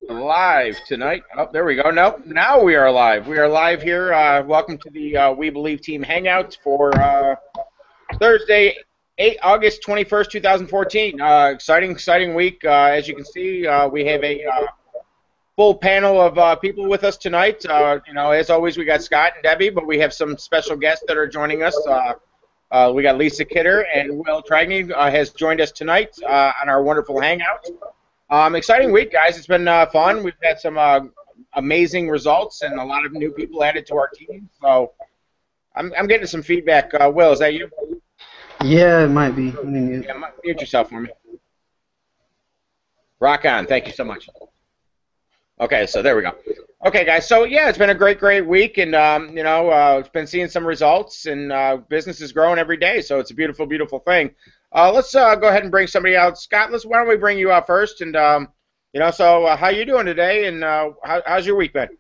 Live tonight. Oh, there we go. No, now we are live. We are live here. Welcome to the We Believe Team Hangout for Thursday, August 21st, 2014. Exciting week. As you can see, we have a full panel of people with us tonight. As always, we got Scott and Debbie, but we have some special guests that are joining us. We got Lisa Kidder and Will Tragney has joined us tonight on our wonderful Hangout. Exciting week, guys. It's been fun. We've had some amazing results and a lot of new people added to our team. So I'm getting some feedback. Will, is that you? Yeah, it might be. Yeah, mute yourself for me. Rock on. Thank you so much. Okay, so there we go. Okay, guys. So yeah, it's been a great week, and it's been seeing some results, and business is growing every day. So it's a beautiful thing. Let's go ahead and bring somebody out. Scott, why don't we bring you out first? And, how you doing today, and how's your week been?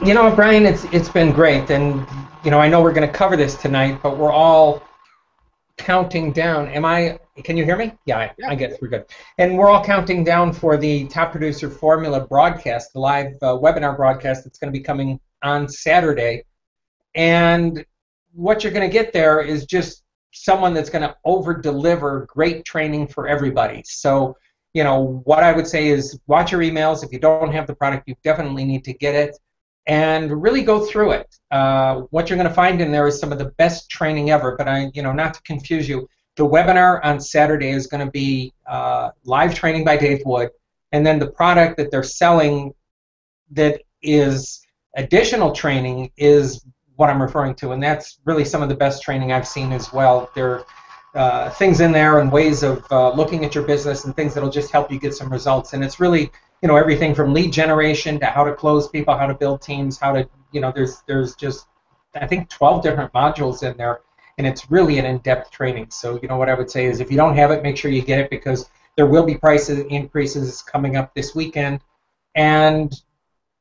You know, Brian, it's been great. And, I know we're going to cover this tonight, but we're all counting down. Can you hear me? Yeah, I guess we're good. And we're all counting down for the Top Producer Formula broadcast, the live webinar broadcast that's going to be coming on Saturday. And what you're going to get there is just someone that's going to over-deliver great training for everybody. So, what I would say is watch your emails. If you don't have the product, you definitely need to get it and really go through it. What you're going to find in there is some of the best training ever, but not to confuse you, the webinar on Saturday is going to be live training by Dave Wood, and then the product that they're selling that is additional training is what I'm referring to, and that's really some of the best training I've seen as well. There are things in there and ways of looking at your business and things that'll just help you get some results. And it's really, everything from lead generation to how to close people, how to build teams, how to, there's just, I think, 12 different modules in there, and it's really an in-depth training. So, what I would say is if you don't have it, make sure you get it, because there will be price increases coming up this weekend. And,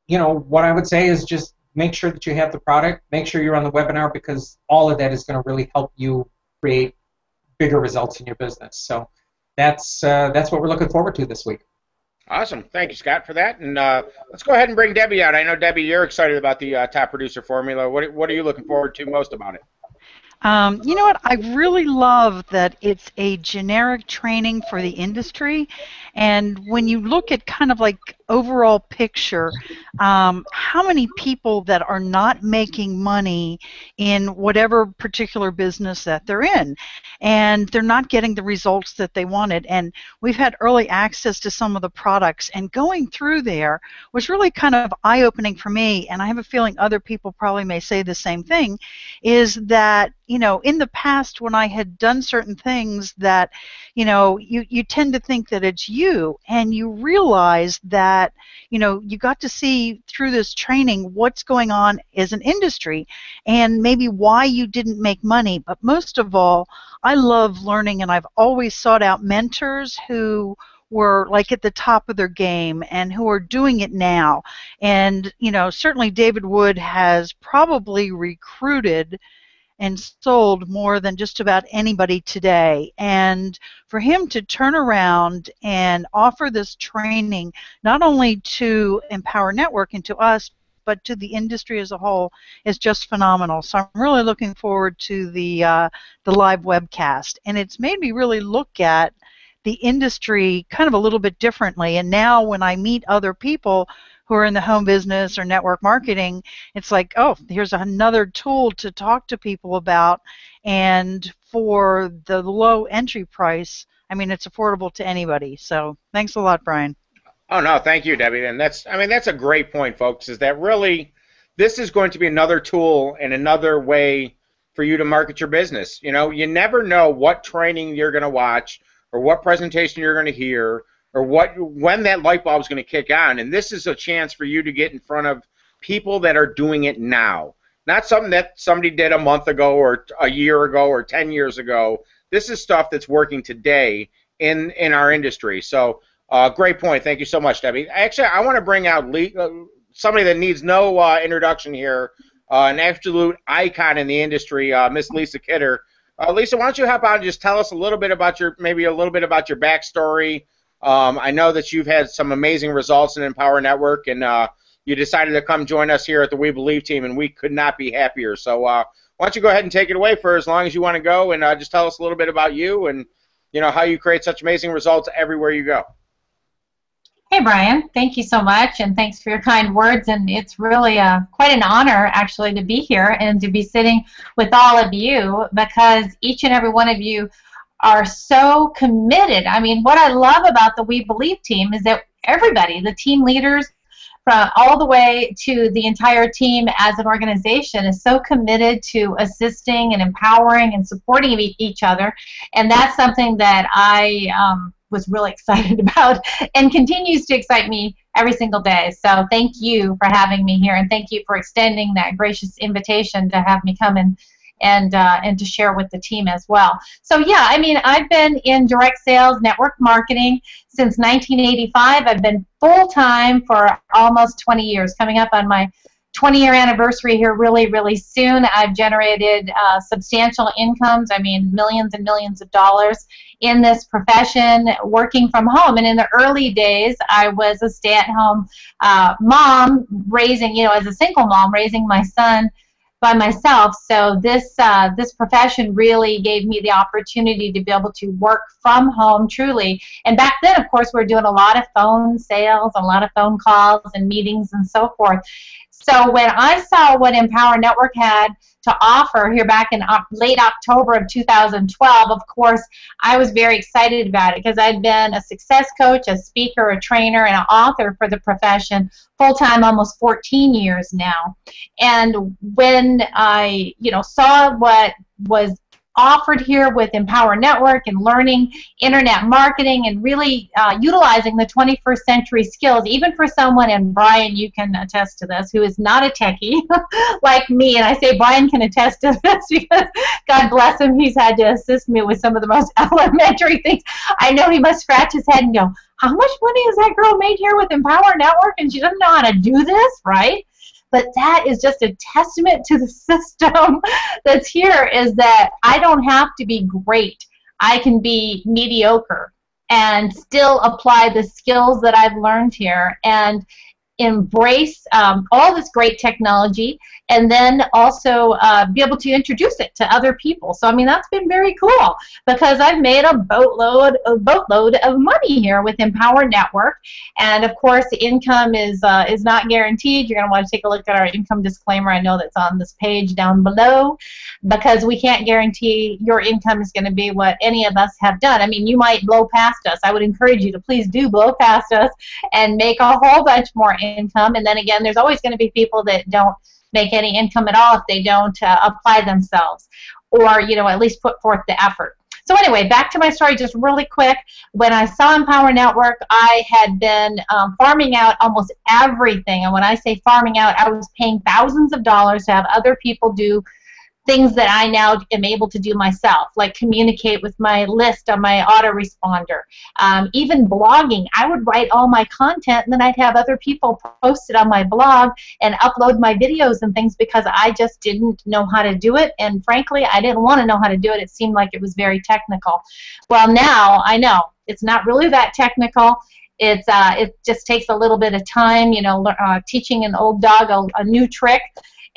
what I would say is just make sure that you have the product, make sure you're on the webinar, because all of that is going to really help you create bigger results in your business. So that's what we're looking forward to this week. Awesome. Thank you, Scott, for that. And let's go ahead and bring Debbie out. I know, Debbie, you're excited about the Top Producer Formula. What are you looking forward to most about it? You know what? I really love that it's a generic training for the industry, and when you look at kind of like overall picture, how many people that are not making money in whatever particular business that they're in, and they're not getting the results that they wanted. And we've had early access to some of the products, and going through there was really kind of eye-opening for me, and I have a feeling other people probably may say the same thing, is that in the past when I had done certain things that, you tend to think that it's you, and you realize that, you got to see through this training what's going on as an industry and maybe why you didn't make money. But most of all, I love learning, and I've always sought out mentors who were like at the top of their game and who are doing it now. And, certainly David Wood has probably recruited and sold more than just about anybody today. And for him to turn around and offer this training not only to Empower Network and to us, but to the industry as a whole, is just phenomenal. So I'm really looking forward to the live webcast. And it's made me really look at the industry kind of a little bit differently. And now when I meet other people who are in the home business or network marketing, it's like, oh, here's another tool to talk to people about. And for the low entry price, I mean, it's affordable to anybody. So thanks a lot, Brian. Oh, no, thank you, Debbie. And that's a great point, folks, is that really this is going to be another tool and another way for you to market your business. You never know what training you're going to watch or what presentation you're going to hear, or when that light bulb is going to kick on. And this is a chance for you to get in front of people that are doing it now. Not something that somebody did a month ago or a year ago or 10 years ago. This is stuff that's working today in our industry. So great point. Thank you so much, Debbie. Actually, I want to bring out somebody that needs no introduction here, an absolute icon in the industry, Miss Lisa Kidder. Lisa, why don't you hop on and just tell us a little bit about your backstory, I know that you've had some amazing results in Empower Network, and you decided to come join us here at the We Believe team, and we could not be happier. So why don't you go ahead and take it away for as long as you want to go, and just tell us a little bit about you and how you create such amazing results everywhere you go. Hey, Brian. Thank you so much, and thanks for your kind words. And it's really quite an honor, actually, to be here and to be sitting with all of you, because each and every one of you are so committed. I mean, what I love about the We Believe team is that everybody, the team leaders, from all the way to the entire team as an organization, is so committed to assisting and empowering and supporting each other. And that's something that I was really excited about and continues to excite me every single day. So thank you for having me here, and thank you for extending that gracious invitation to have me come in and to share with the team as well. So yeah, I mean, I've been in direct sales network marketing since 1985. I've been full-time for almost 20 years, coming up on my 20-year anniversary here really, really soon. I've generated substantial incomes, I mean millions and millions of dollars in this profession, working from home. And in the early days, I was a stay-at-home mom, raising, as a single mom, raising my son by myself. So this profession really gave me the opportunity to be able to work from home truly. And back then, of course, we were doing a lot of phone sales, a lot of phone calls and meetings and so forth. So when I saw what Empower Network had to offer here back in late October of 2012, of course, I was very excited about it, because I'd been a success coach, a speaker, a trainer, and an author for the profession full-time almost 14 years now. And when I, saw what was offered here with Empower Network and learning internet marketing and really utilizing the 21st century skills, even for someone, and Brian, you can attest to this, who is not a techie like me. And I say Brian can attest to this because, God bless him, he's had to assist me with some of the most elementary things. I know he must scratch his head and go, how much money has that girl made here with Empower Network, and she doesn't know how to do this, right? But that is just a testament to the system that's here, is that I don't have to be great. I can be mediocre and still apply the skills that I've learned here and embrace all this great technology, and then also be able to introduce it to other people. So I mean, that's been very cool, because I've made a boatload of money here with Empower Network. And of course, income is not guaranteed. You're going to want to take a look at our income disclaimer. I know that's on this page down below, because we can't guarantee your income is going to be what any of us have done. I mean, you might blow past us. I would encourage you to please do blow past us and make a whole bunch more income. And then again, there's always going to be people that don't make any income at all if they don't apply themselves, or at least put forth the effort. So anyway, back to my story just really quick. When I saw Empower Network, I had been farming out almost everything. And when I say farming out, I was paying thousands of dollars to have other people do things that I now am able to do myself, like communicate with my list on my autoresponder. Even blogging, I would write all my content, and then I'd have other people post it on my blog and upload my videos and things, because I just didn't know how to do it. And frankly, I didn't want to know how to do it. It seemed like it was very technical. Well, now I know it's not really that technical. It just takes a little bit of time, teaching an old dog a new trick.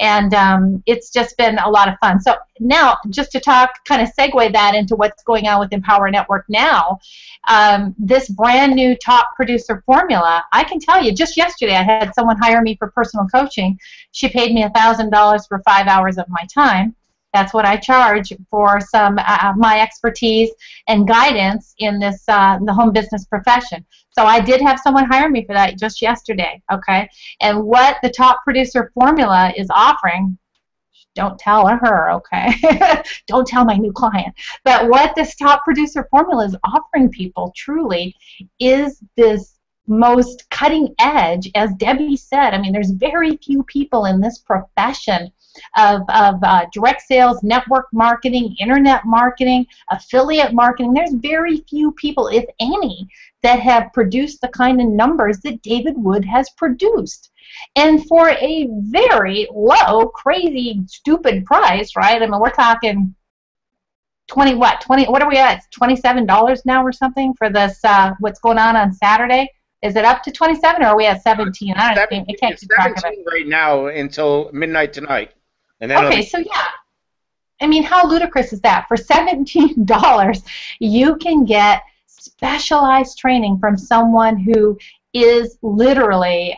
And it's just been a lot of fun. So now, just to kind of segue that into what's going on with Empower Network now, this brand new top producer formula, I can tell you, just yesterday I had someone hire me for personal coaching. She paid me $1,000 for 5 hours of my time. That's what I charge for some my expertise and guidance in this the home business profession. So I did have someone hire me for that just yesterday, okay? And what the top producer formula is offering, don't tell her, okay? Don't tell my new client. But what this top producer formula is offering people truly is this most cutting edge, as Debbie said. I mean, there's very few people in this profession of direct sales, network marketing, internet marketing, affiliate marketing. There's very few people, if any, that have produced the kind of numbers that David Wood has produced. And for a very low, crazy, stupid price, right? I mean, we're talking 20 what? 20? What are we at? It's $27 now or something for this. What's going on Saturday? Is it up to 27 or are we at 17? I don't think. I can't keep track of it. Right now until midnight tonight. And then okay, so yeah. I mean, how ludicrous is that? For $17, you can get specialized training from someone who is literally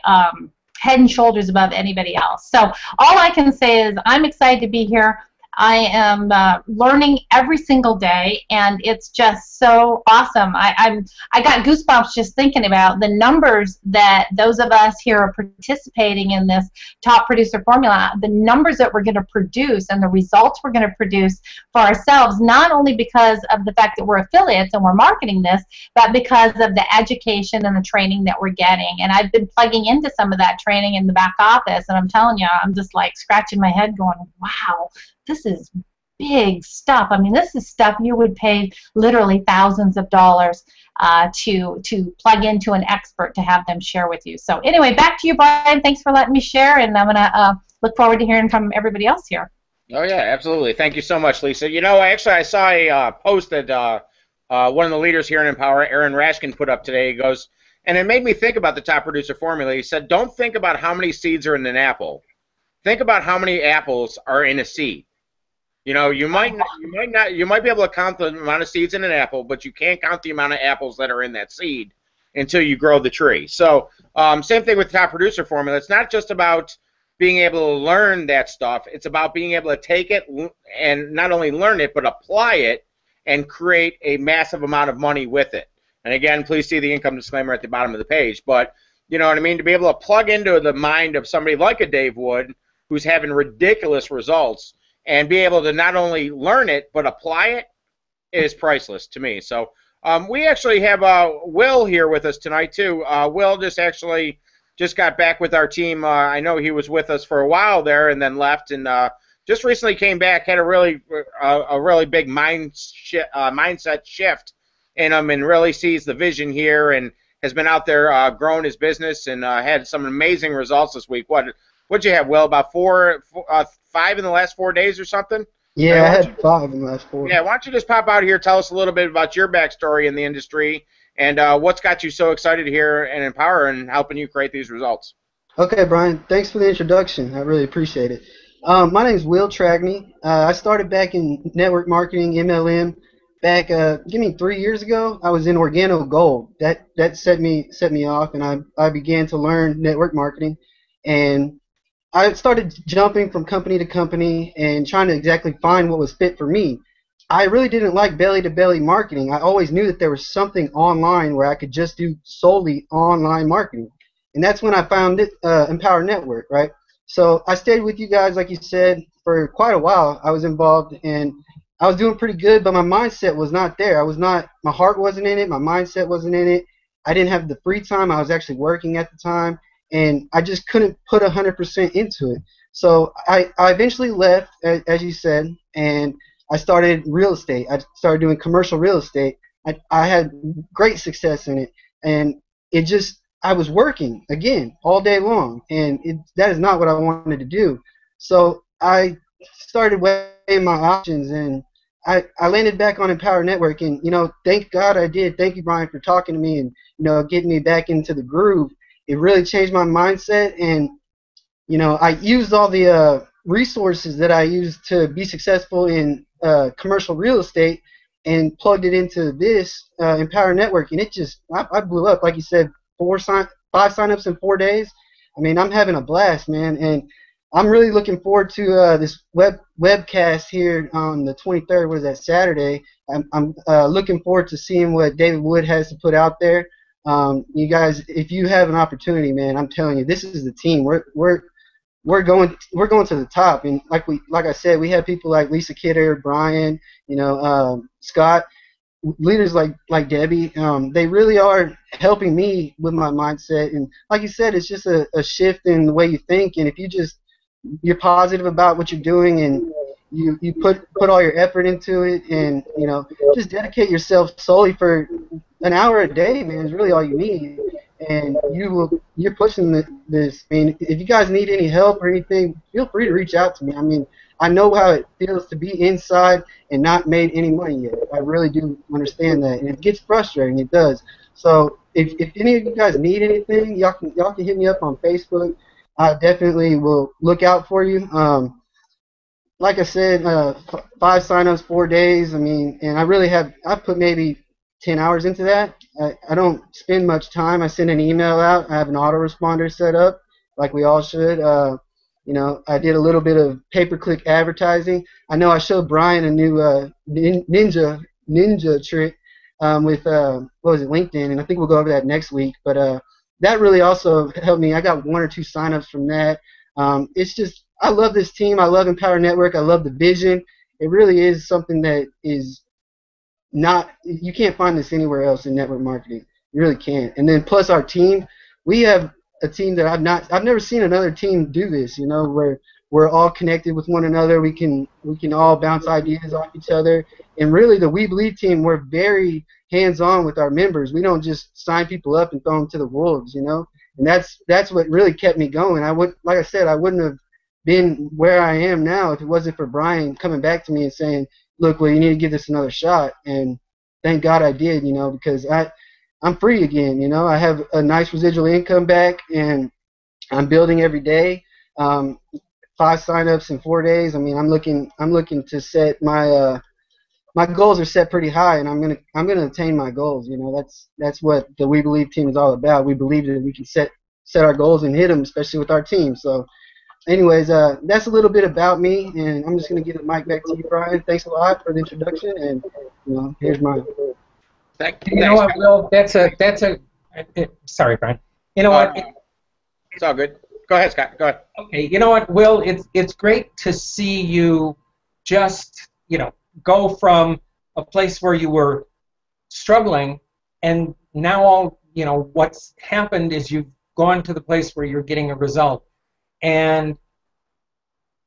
head and shoulders above anybody else. So all I can say is I'm excited to be here. I am learning every single day, and it's just so awesome. I got goosebumps just thinking about the numbers that those of us here are participating in this top producer formula, the numbers that we're going to produce and the results we're going to produce for ourselves, not only because of the fact that we're affiliates and we're marketing this, but because of the education and the training that we're getting. And I've been plugging into some of that training in the back office, and I'm telling you, I'm just like scratching my head going, wow, this is big stuff. I mean, this is stuff you would pay literally thousands of dollars to plug into an expert to have them share with you. So anyway, back to you, Brian. Thanks for letting me share, and I'm going to look forward to hearing from everybody else here. Oh, yeah, absolutely. Thank you so much, Lisa. You know, actually, I saw a post that one of the leaders here in Empower, Aaron Rashkin, put up today. He goes, and it made me think about the top producer formula. He said, don't think about how many seeds are in an apple. Think about how many apples are in a seed. You know, you might be able to count the amount of seeds in an apple, but you can't count the amount of apples that are in that seed until you grow the tree. So, same thing with the top producer formula. It's not just about being able to learn that stuff. It's about being able to take it and not only learn it, but apply it and create a massive amount of money with it. And again, please see the income disclaimer at the bottom of the page. But you know what I mean? To be able to plug into the mind of somebody like a Dave Wood, who's having ridiculous results, and be able to not only learn it but apply it is priceless to me. So we actually have Will here with us tonight too. Will just got back with our team. I know he was with us for a while there and then left, and just recently came back. Had a really big mindset shift in him, and really sees the vision here, and has been out there growing his business, and had some amazing results this week. What'd you have, Will? About 5 in the last 4 days or something? Yeah, I had 5 in the last 4. Yeah, why don't you just pop out here, tell us a little bit about your backstory in the industry, and what's got you so excited here and Empower and helping you create these results? Okay, Brian, thanks for the introduction. I really appreciate it. My name is Will Tragney. I started back in network marketing, MLM, back 3 years ago. I was in Organo Gold. That set me off, and I began to learn network marketing, and I started jumping from company to company and trying to exactly find what was fit for me. I really didn't like belly-to-belly marketing. I always knew that there was something online where I could just do solely online marketing. And that's when I found Empower Network, right? So I stayed with you guys, like you said, for quite a while. I was involved, and I was doing pretty good, but my mindset was not there. My heart wasn't in it. My mindset wasn't in it. I didn't have the free time. I was actually working at the time. And I just couldn't put 100% into it. So I eventually left, as you said, and I started real estate. I started doing commercial real estate. I had great success in it. And I was working, again, all day long. And that is not what I wanted to do. So I started weighing my options, and I landed back on Empower Network. And, you know, thank God I did. Thank you, Brian, for talking to me and, you know, getting me back into the groove. It really changed my mindset, and you know, I used all the resources that I used to be successful in commercial real estate and plugged it into this Empower Network, and I blew up. Like you said, 5 signups in 4 days. I mean, I'm having a blast, man, and I'm really looking forward to this webcast here on the 23rd. What is that, Saturday? I'm looking forward to seeing what David Wood has to put out there. You guys, if you have an opportunity, man, I'm telling you, this is the team. We're going to the top, and like I said, we have people like Lisa Kidder, Brian, you know, Scott, leaders like Debbie. They really are helping me with my mindset, and like you said, it's just a shift in the way you think, and if you're positive about what you're doing, and you put all your effort into it, and you know, just dedicate yourself solely for an hour a day, man, is really all you need. and you're pushing this. I mean, if you guys need any help or anything, feel free to reach out to me. I mean, I know how it feels to be inside and not made any money yet. I really do understand that, and it gets frustrating. It does. So if any of you guys need anything, y'all can hit me up on Facebook. I definitely will look out for you. Like I said, 5 signups, 4 days. I mean, and I put maybe 10 hours into that. I don't spend much time. I send an email out. I have an autoresponder set up, like we all should. You know, I did a little bit of pay-per-click advertising. I know I showed Brian a new ninja trick with what was it, LinkedIn, and I think we'll go over that next week. But that really also helped me. I got 1 or 2 signups from that. It's just, I love this team. I love Empower Network. I love the vision. It really is something that is not, you can't find this anywhere else in network marketing. You really can't. And then plus our team, we have a team that I've never seen another team do this, you know, where we're all connected with one another. We can all bounce ideas off each other. And really the We Believe team, we're very hands-on with our members. We don't just sign people up and throw them to the wolves, you know. And that's what really kept me going. Like I said, I wouldn't have been where I am now if it wasn't for Brian coming back to me and saying, look, well, you need to give this another shot. And thank God I did, you know, because I'm free again, you know. I have a nice residual income back, and I'm building every day. 5 signups in 4 days. I mean, I'm looking to set my my goals are set pretty high, and I'm gonna attain my goals. You know, that's what the We Believe team is all about. We believe that we can set our goals and hit them, especially with our team. So, anyways, that's a little bit about me, and I'm just gonna give the mic back to you, Brian. Thanks a lot for the introduction, and you know, here's mine. You know what, Will? That's a. Sorry, Brian. You know what? It's all good. Go ahead, Scott. Go ahead. Okay. You know what, Will? It's great to see you just, you know, go from a place where you were struggling, and now all, you know, what's happened is you've gone to the place where you're getting a result. And,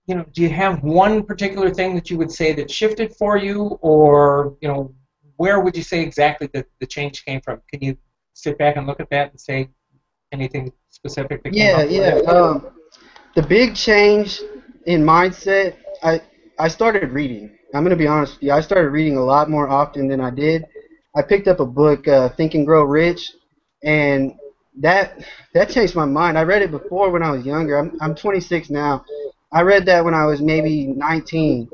you know, do you have one particular thing that you would say that shifted for you, or, you know, where would you say exactly that the change came from? Can you sit back and look at that and say anything specific that came up? Yeah. The big change in mindset, I started reading. I'm going to be honest with you. I started reading a lot more often than I did. I picked up a book, Think and Grow Rich, and that changed my mind. I read it before when I was younger. I'm 26 now. I read that when I was maybe 19,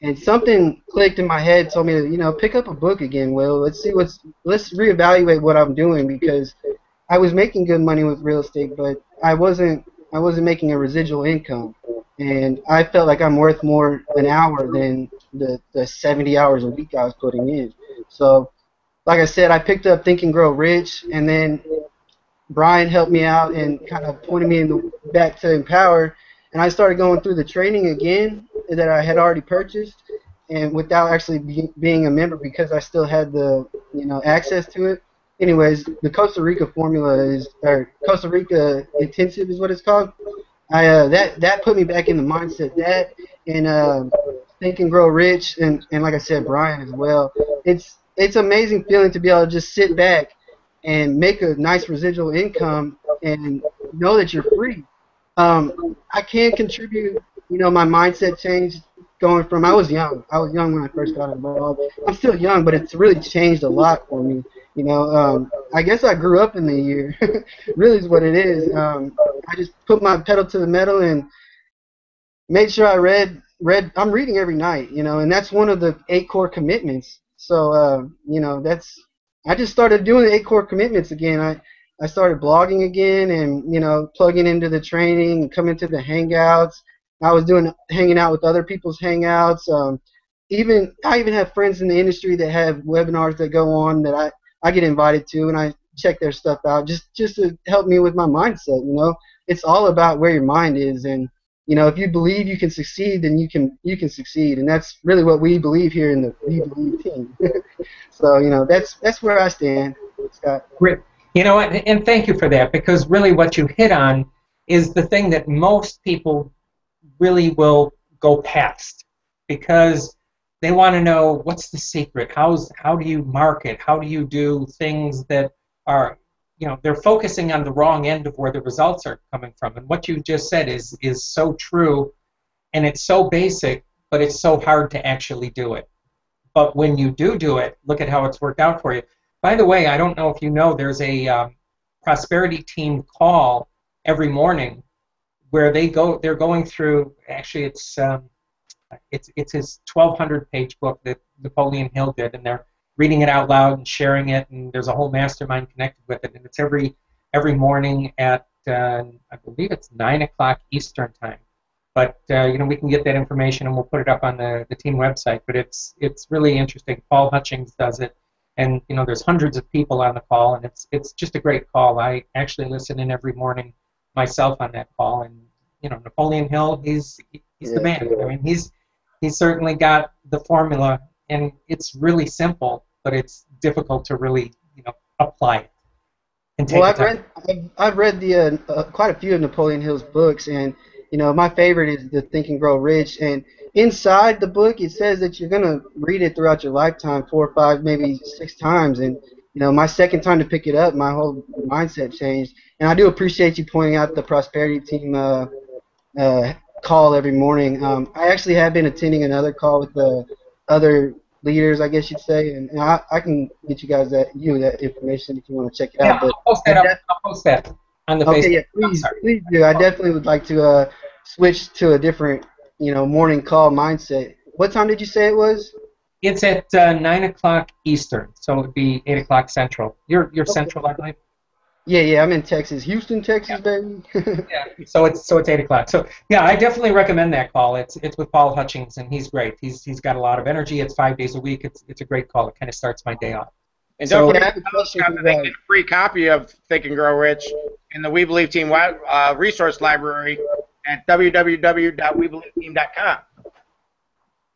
and something clicked in my head, told me to, you know, pick up a book again, Will. Let's reevaluate what I'm doing, because I was making good money with real estate, but I wasn't making a residual income. And I felt like I'm worth more an hour than the 70 hours a week I was putting in. So, like I said, I picked up Think and Grow Rich, and then Brian helped me out and kind of pointed me back to Empower, and I started going through the training again that I had already purchased, and without actually being a member, because I still had the, you know, access to it. Anyways, the Costa Rica formula or Costa Rica Intensive is what it's called. That put me back in the mindset. That and Think and Grow Rich, and like I said, Brian as well. It's amazing feeling to be able to just sit back and make a nice residual income and know that you're free. I can contribute. You know, my mindset changed going from, I was young when I first got involved. I'm still young, but it's really changed a lot for me. You know, I guess I grew up in the year. Really is what it is. I just put my pedal to the metal and made sure I read. I'm reading every night, you know, and that's one of the 8 core commitments. So, you know, I just started doing the 8 core commitments again. I started blogging again, and, you know, plugging into the training and coming to the hangouts. I was hanging out with other people's hangouts. I even have friends in the industry that have webinars that go on that I get invited to, and I check their stuff out just to help me with my mindset. You know, it's all about where your mind is, and, you know, if you believe you can succeed, then you can succeed, and that's really what we believe here in the We Believe team. So, you know, that's where I stand, Scott. Great. You know, and thank you for that, because really what you hit on is the thing that most people really will go past, because they want to know, what's the secret? How do you market? How do you do things that are they're focusing on the wrong end of where the results are coming from. And what you just said is so true, and it's so basic, but it's so hard to actually do it. But when you do it, look at how it's worked out for you. By the way, I don't know if you know, there's a prosperity team call every morning where they're going through, actually it's his 1,200-page book that Napoleon Hill did, and they're reading it out loud and sharing it, and there's a whole mastermind connected with it, and it's every morning at, I believe it's 9 o'clock Eastern time. But we can get that information and we'll put it up on the team website. But it's really interesting. Paul Hutchings does it, and there's hundreds of people on the call, and it's just a great call. I actually listen in every morning myself on that call, and Napoleon Hill, he's the man. I mean, he's certainly got the formula, and it's really simple, but it's difficult to really apply it. And take I've read the quite a few of Napoleon Hill's books, and my favorite is the Think and Grow Rich, and inside the book it says that you're gonna read it throughout your lifetime 4 or 5, maybe 6 times, and my second time to pick it up, my whole mindset changed. And I do appreciate you pointing out the prosperity team call every morning. I actually have been attending another call with the other leaders, I guess you'd say, and I can get you guys that information if you want to check it out. But I'll post that on the Facebook. Okay, yeah, please do. I definitely would like to switch to a different, morning call mindset. What time did you say it was? It's at 9 o'clock Eastern, so it would be 8 o'clock Central. You're okay. Central, I believe. Yeah, I'm in Texas, Houston, Texas, baby. Yeah, so it's 8 o'clock. So yeah, I definitely recommend that call. It's with Paul Hutchings, and he's great. He's got a lot of energy. It's 5 days a week. It's a great call. It kind of starts my day off. And don't forget, they get a free copy of Think and Grow Rich in the We Believe Team resource library at www.webelieveteam.com.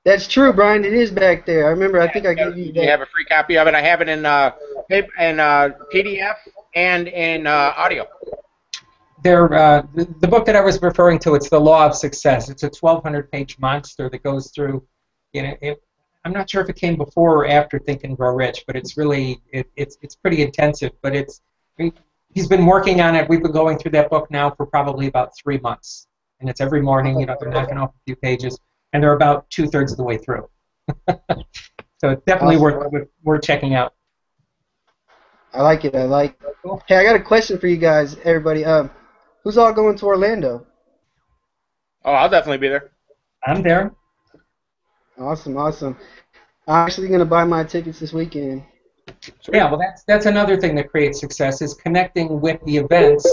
That's true, Brian. It is back there. I remember. I think I gave you that. You have a free copy of it. I have it in PDF and in audio. The book that I was referring to, it's The Law of Success. It's a 1,200-page monster that goes through. I'm not sure if it came before or after Think and Grow Rich, but it's really it's pretty intensive. But he's been working on it. We've been going through that book now for probably about 3 months, and it's every morning. They're knocking off a few pages, and they're about 2/3 of the way through. So it's definitely worth checking out. I like it. Hey, I got a question for you guys, everybody. Who's all going to Orlando? Oh, I'll definitely be there. I'm there. Awesome. I'm actually going to buy my tickets this weekend. Yeah, well, that's another thing that creates success is connecting with the events.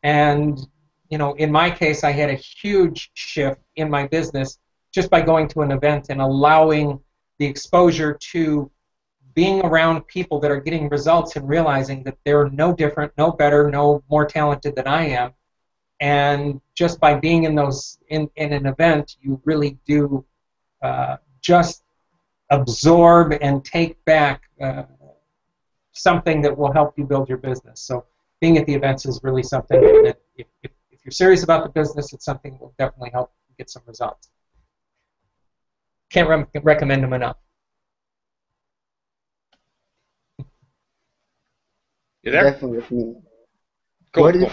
And in my case, I had a huge shift in my business just by going to an event and allowing the exposure to being around people that are getting results and realizing that they're no different, no better, no more talented than I am. And just by being in an event, you really do just absorb and take back something that will help you build your business. So being at the events is really something that if you're serious about the business, it's something that will definitely help you get some results. Can't recommend them enough. You there? Definitely. Cool.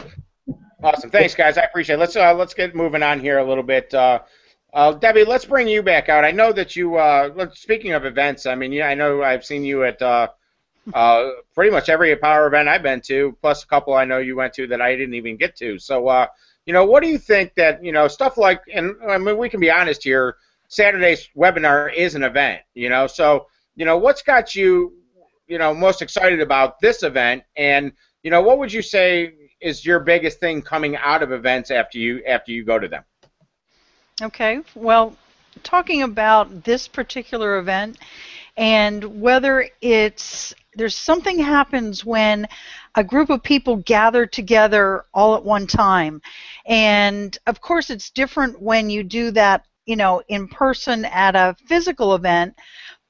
Awesome. Thanks, guys. I appreciate it. Let's get moving on here a little bit. Debbie, let's bring you back out. I know that you. Speaking of events, I mean, I know I've seen you at pretty much every power event I've been to, plus a couple I know you went to that I didn't even get to. So, what do you think that stuff like? And I mean, we can be honest here. Saturday's webinar is an event. So what's got you most excited about this event, and what would you say is your biggest thing coming out of events after you go to them? Okay, well, talking about this particular event and whether there's something happens when a group of people gather together all at one time, and of course it's different when you do that in person at a physical event.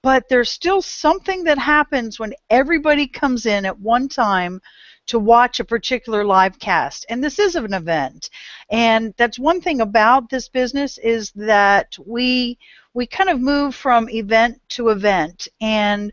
But there's still something that happens when everybody comes in at one time to watch a particular live cast. And this is an event. And that's one thing about this business is that we kind of move from event to event. And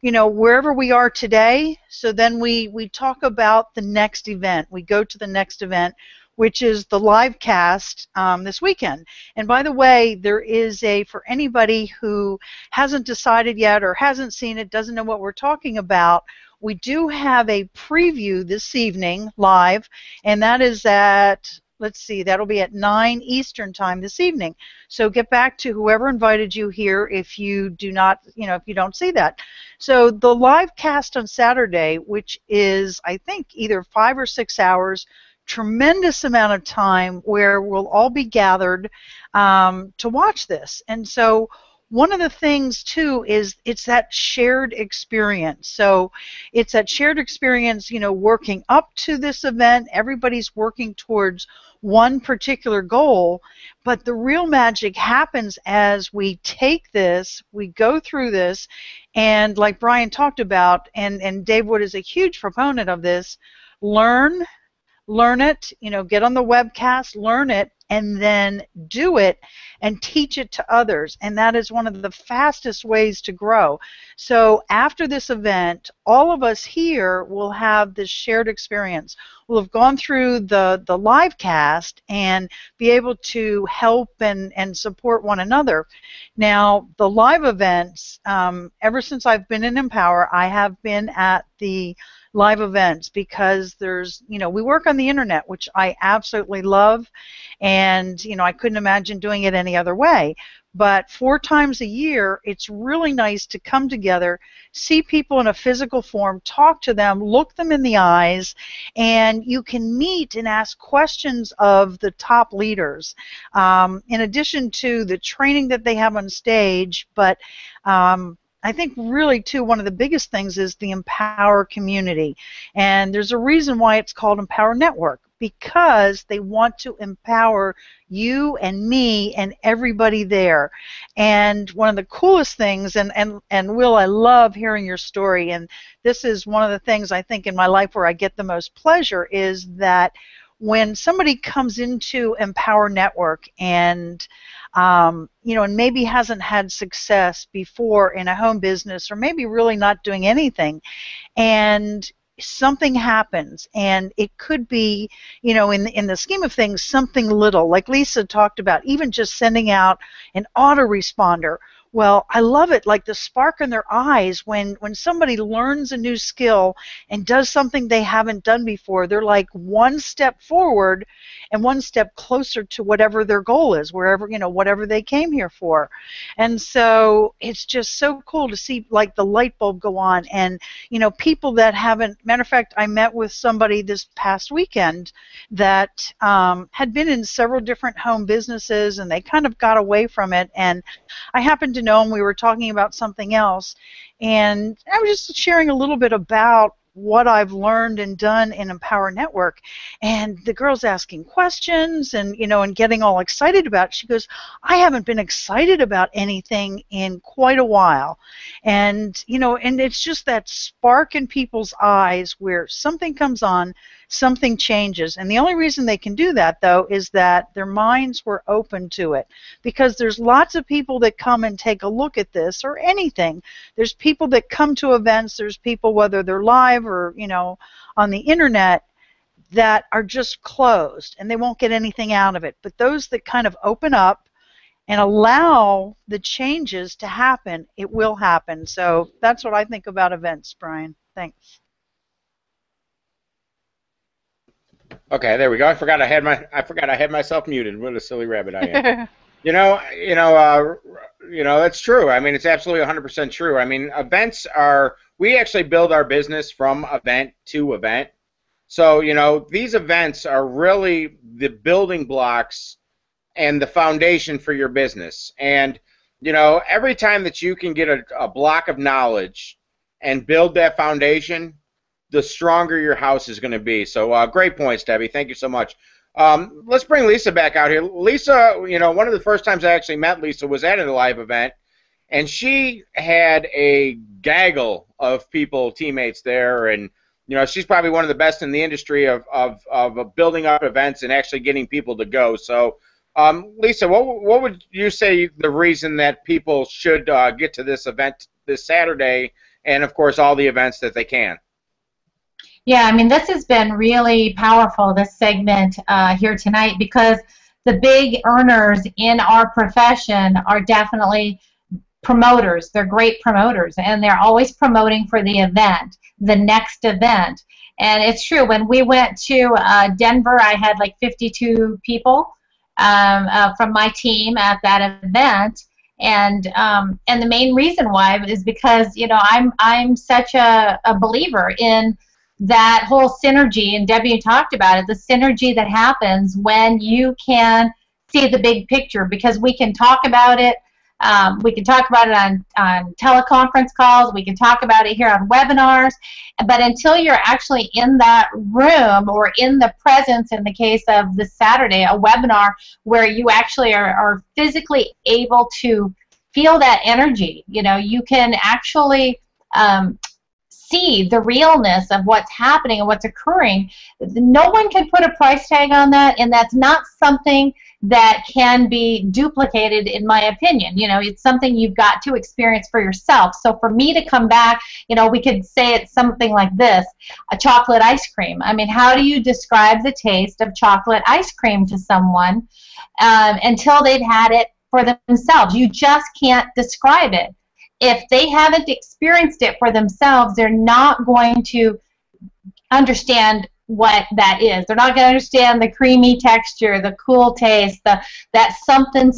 wherever we are today. So then we talk about the next event. We go to the next event, which is the live cast this weekend. And by the way, there is for anybody who hasn't decided yet or hasn't seen it, doesn't know what we're talking about, we do have a preview this evening live, and that is at, let's see, that'll be at 9 Eastern time this evening. So get back to whoever invited you here if you do not, if you don't see that. So the live cast on Saturday, which is, I think, either 5 or 6 hours, tremendous amount of time where we'll all be gathered to watch this. And so one of the things, too, is it's that shared experience. So it's that shared experience, working up to this event. Everybody's working towards one particular goal, but the real magic happens as we take this, we go through this, and like Brian talked about, and Dave Wood is a huge proponent of this, learn it, get on the webcast, learn it, and then do it and teach it to others. And that is one of the fastest ways to grow. So after this event, all of us here will have this shared experience. We'll have gone through the live cast and be able to help and support one another. Now, the live events, ever since I've been in Empower, I have been at the live events because there's, we work on the internet, which I absolutely love, and, I couldn't imagine doing it any other way. But 4 times a year, it's really nice to come together, see people in a physical form, talk to them, look them in the eyes, and you can meet and ask questions of the top leaders. In addition to the training that they have on stage, but I think really, too, one of the biggest things is the Empower community. And there's a reason why it's called Empower Network, because they want to empower you and me and everybody there. And one of the coolest things, and Will, I love hearing your story, and this is one of the things I think in my life where I get the most pleasure, is that when somebody comes into Empower Network and and maybe hasn't had success before in a home business, or maybe really not doing anything, and something happens, and it could be, in the scheme of things, something little, like Lisa talked about, even just sending out an autoresponder. Well, I love it, like the spark in their eyes when somebody learns a new skill and does something they haven't done before. They're like one step forward and one step closer to whatever their goal is, wherever, whatever they came here for. And so it's just so cool to see, like, the light bulb go on, and, people that haven't, matter of fact, I met with somebody this past weekend that had been in several different home businesses, and they kind of got away from it, and I happened to know him. We were talking about something else, and I was just sharing a little bit about what I've learned and done in Empower Network, and the girl's asking questions and and getting all excited about it. She goes, I haven't been excited about anything in quite a while. And and it's just that spark in people's eyes where something comes on, something changes. And the only reason they can do that, though, is that their minds were open to it. Because there's lots of people that come and take a look at this, or anything. There's people that come to events, there's people, whether they're live or, on the internet, that are just closed, and they won't get anything out of it. But those that kind of open up and allow the changes to happen, it will happen. So that's what I think about events, Brian. Thanks. Okay, there we go. I forgot I had myself muted. What a silly rabbit I am. That's true. I mean, it's absolutely 100% true. I mean, events we actually build our business from event to event. So, these events are really the building blocks and the foundation for your business. And, every time that you can get a block of knowledge and build that foundation, the stronger your house is going to be. So great points, Debbie. Thank you so much. Let's bring Lisa back out here. Lisa, one of the first times I actually met Lisa was at a live event, and she had a gaggle of people, teammates there, and she's probably one of the best in the industry of building up events and actually getting people to go. So, Lisa, what would you say the reason that people should get to this event this Saturday and of course all the events that they can. Yeah, I mean, this has been really powerful, this segment here tonight, because the big earners in our profession are definitely promoters. They're great promoters, and they're always promoting for the event, the next event. And it's true, when we went to Denver, I had like 52 people from my team at that event. And the main reason why is because, you know, I'm such a believer in that whole synergy, and Debbie, you talked about it, the synergy that happens when you can see the big picture, because we can talk about it. We can talk about it on teleconference calls. We can talk about it here on webinars. But until you're actually in that room or in the presence, in the case of this Saturday, a webinar where you actually are physically able to feel that energy, you know, you can actually see the realness of what's happening and what's occurring. No one can put a price tag on that, and that's not something that can be duplicated, in my opinion. You know, it's something you've got to experience for yourself. So for me to come back, you know, we could say it's something like this, a chocolate ice cream. I mean, how do you describe the taste of chocolate ice cream to someone until they've had it for themselves? You just can't describe it. If they haven't experienced it for themselves, they're not going to understand what that is. They're not going to understand the creamy texture, the cool taste, that something,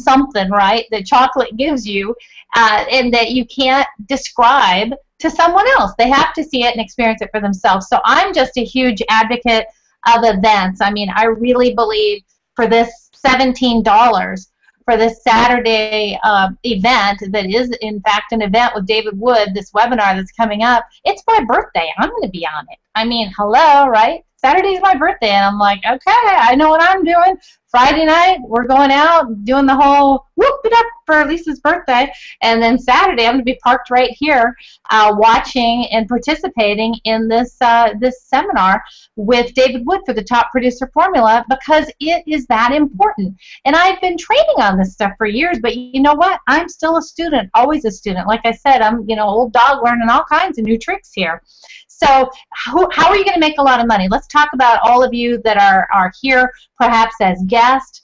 right, that chocolate gives you, and that you can't describe to someone else. They have to see it and experience it for themselves. So I'm just a huge advocate of events. I mean, I really believe for this $17, for this Saturday event that is, in fact, an event with David Wood, this webinar that's coming up, it's my birthday. I'm going to be on it. I mean, hello, right? Saturday's my birthday, and I'm like, okay, I know what I'm doing. Friday night, we're going out, doing the whole whoop it up for Lisa's birthday, and then Saturday, I'm going to be parked right here watching and participating in this this seminar with David Wood for the Top Producer Formula, because it is that important. And I've been training on this stuff for years, but you know what? I'm still a student, always a student. Like I said, I'm, you know, old dog learning all kinds of new tricks here. So how are you going to make a lot of money? Let's talk about all of you that are here, perhaps as guests,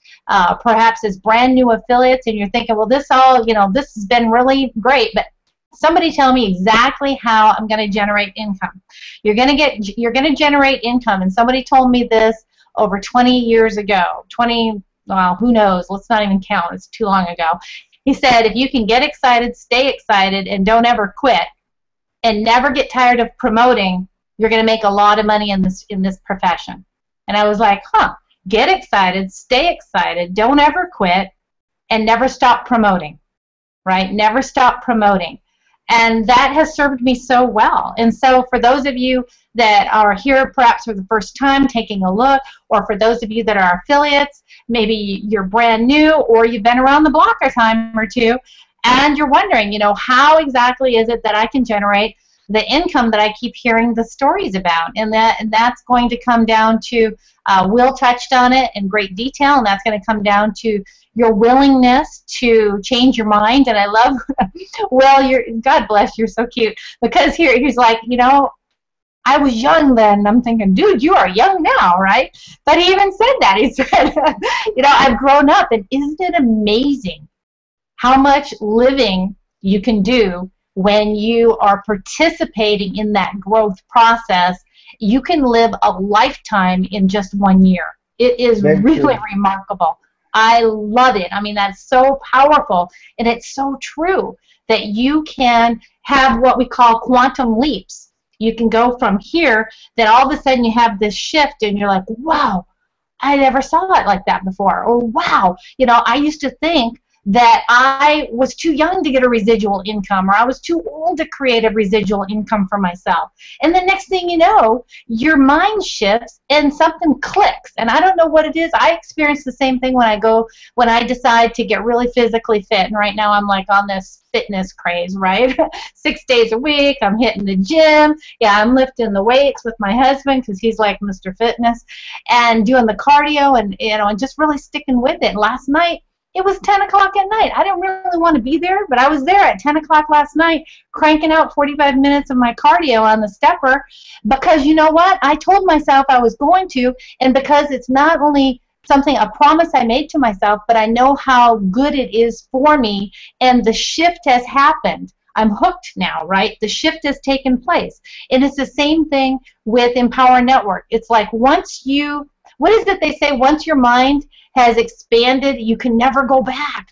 perhaps as brand new affiliates, and you're thinking, well, this all, you know, this has been really great, but somebody tell me exactly how I'm going to generate income. You're going to generate income, and somebody told me this over 20 years ago. 20, well, who knows? Let's not even count. It's too long ago. He said, if you can get excited, stay excited, and don't ever quit, and never get tired of promoting, you're going to make a lot of money in this profession. And I was like, huh, get excited, stay excited, don't ever quit, and never stop promoting, right? Never stop promoting. And that has served me so well. And so for those of you that are here perhaps for the first time taking a look, or for those of you that are affiliates, maybe you're brand new or you've been around the block a time or two, and you're wondering, you know, how exactly is it that I can generate the income that I keep hearing the stories about? And that's going to come down to, Will touched on it in great detail, and that's going to come down to your willingness to change your mind. And I love, Will, God bless, you're so cute, because he's like, you know, I was young then. I'm thinking, dude, you are young now, right? But he even said that. He said, you know, I've grown up, and isn't it amazing how much living you can do when you are participating in that growth process? You can live a lifetime in just 1 year. It is really remarkable. I love it. I mean, that's so powerful, and it's so true that you can have what we call quantum leaps. You can go from here, then all of a sudden you have this shift, and you're like, wow, I never saw it like that before. Or wow, you know, I used to think that I was too young to get a residual income, or I was too old to create a residual income for myself. And the next thing you know, your mind shifts and something clicks. And I don't know what it is. I experience the same thing when I decide to get really physically fit. And right now I'm like on this fitness craze, right? 6 days a week, I'm hitting the gym. Yeah, I'm lifting the weights with my husband because he's like Mr. Fitness, and doing the cardio, and you know, and just really sticking with it. Last night, It was 10 o'clock at night. I didn't really want to be there, but I was there at 10 o'clock last night cranking out 45 minutes of my cardio on the stepper because you know what? I told myself I was going to, and because it's not only a promise I made to myself, but I know how good it is for me, and the shift has happened. I'm hooked now, right? The shift has taken place. And it's the same thing with Empower Network. It's like once you, what is it they say? Once your mind has expanded, you can never go back.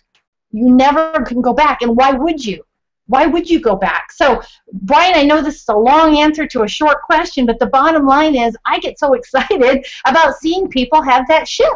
You never can go back. And why would you? Why would you go back? So, Brian, I know this is a long answer to a short question, but the bottom line is I get so excited about seeing people have that shift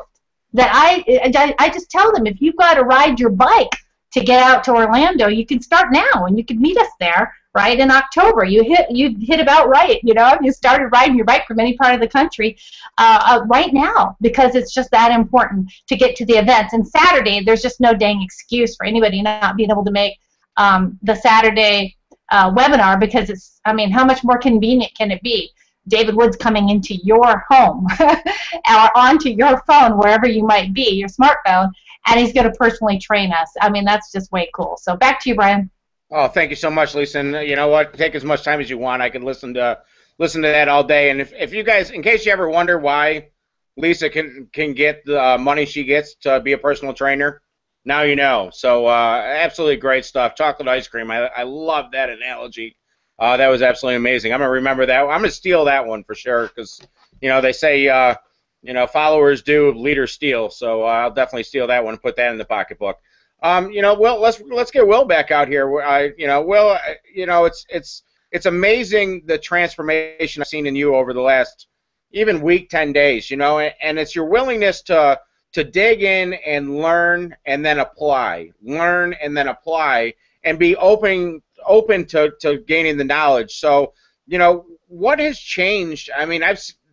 that I just tell them, if you've got to ride your bike to get out to Orlando, you can start now, and you can meet us there, right, in October. You hit about right, you know, if you started riding your bike from any part of the country right now, because it's just that important to get to the events. And Saturday, there's just no dang excuse for anybody not being able to make the Saturday webinar, because it's, I mean, how much more convenient can it be? David Wood's coming into your home or onto your phone, wherever you might be, your smartphone, and he's going to personally train us. I mean, that's just way cool. So back to you, Brian. Oh, thank you so much, Lisa. And you know what? Take as much time as you want. I could listen to that all day. And if you guys, in case you ever wonder why Lisa can get the money she gets to be a personal trainer, now you know. So absolutely great stuff. Chocolate ice cream. I love that analogy. That was absolutely amazing. I'm going to remember that. I'm going to steal that one for sure, because, you know, they say, you know, followers do, leaders steal. So I'll definitely steal that one and put that in the pocketbook. You know, Will, let's get Will back out here. You know, Will, you know, it's amazing the transformation I've seen in you over the last even week, 10 days. You know, and it's your willingness to dig in and learn and then apply, and be open to gaining the knowledge. So, you know, what has changed? I mean,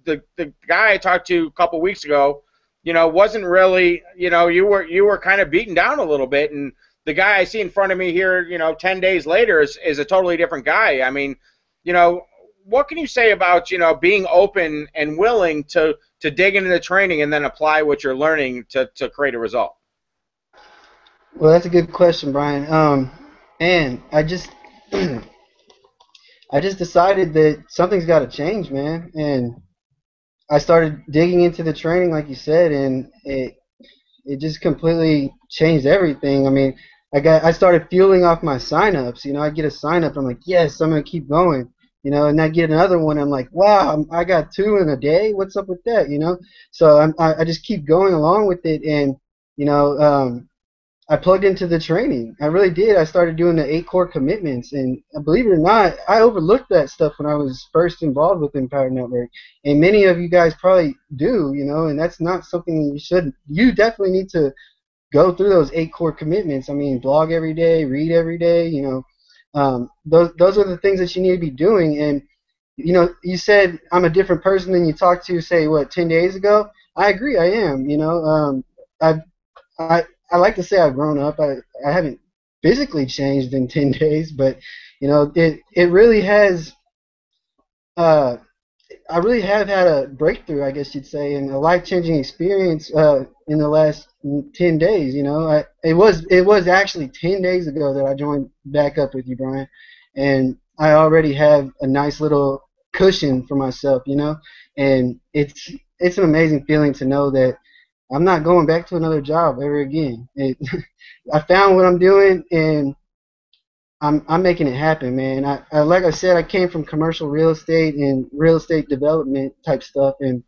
the guy I talked to a couple weeks ago, you know, wasn't really, you know, you were kind of beaten down a little bit, and the guy I see in front of me here, you know, 10 days later is a totally different guy. I mean, you know, what can you say about, you know, being open and willing to dig into the training and then apply what you're learning to create a result? Well, that's a good question, Brian. And I just decided that something's got to change, man. And I started digging into the training, like you said, and it just completely changed everything. I mean, I started fueling off my signups. You know, I get a sign up, I'm like, yes, I'm gonna keep going. You know, and I get another one, I'm like, wow, I got 2 in a day. What's up with that? You know, so I just keep going along with it, and you know, I plugged into the training. I really did. I started doing the 8 core commitments, and believe it or not, I overlooked that stuff when I was first involved with Empower Network, and many of you guys probably do, you know, and that's not something you should. You definitely need to go through those 8 core commitments. I mean, blog every day, read every day, you know. Those are the things that you need to be doing. And you know, you said I'm a different person than you talked to, say, what, 10 days ago? I agree, I am. You know, I like to say I've grown up. I haven't physically changed in 10 days, but you know, it really has. I really have had a breakthrough, I guess you'd say, and a life-changing experience in the last 10 days. You know, it was actually 10 days ago that I joined back up with you, Brian, and I already have a nice little cushion for myself. You know, and it's an amazing feeling to know that I'm not going back to another job ever again. I found what I'm doing, and I'm making it happen, man. I like I said, I came from commercial real estate and real estate development type stuff, and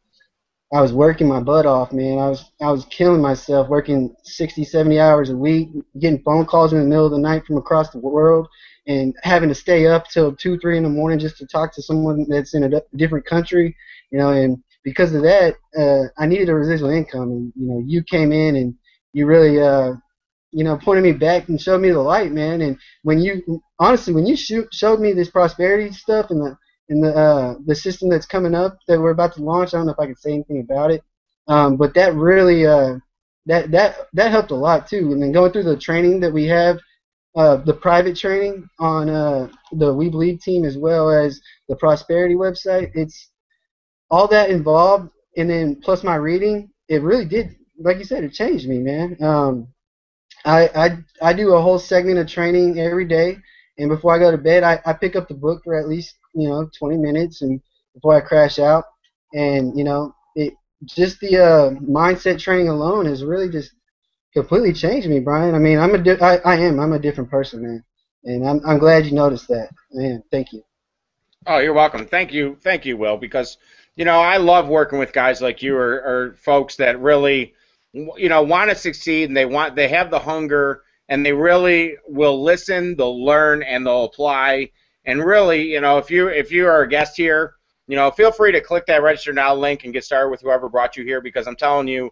I was working my butt off, man. I was killing myself, working 60, 70 hours a week, getting phone calls in the middle of the night from across the world, and having to stay up till 2, 3 in the morning just to talk to someone that's in a different country, you know. And because of that, I needed a residual income, and you know, you came in and you really, you know, pointed me back and showed me the light, man. And when you showed me this prosperity stuff and the system that's coming up that we're about to launch, I don't know if I can say anything about it, but that really that helped a lot too. And then going through the training that we have, the private training on the We Believe team, as well as the prosperity website, it's all that involved, and then plus my reading, it really did, like you said, it changed me, man. I do a whole segment of training every day, and before I go to bed, I pick up the book for at least 20 minutes, and before I crash out, and it just the mindset training alone has really just completely changed me, Brian. I mean, I'm a different person, man, and I'm glad you noticed that, man. Thank you. Oh, you're welcome. Thank you, Will, because I love working with guys like you or folks that really want to succeed and they have the hunger and they really will listen, they'll learn and they'll apply. And really, if you are a guest here, feel free to click that register now link and get started with whoever brought you here, because I'm telling you,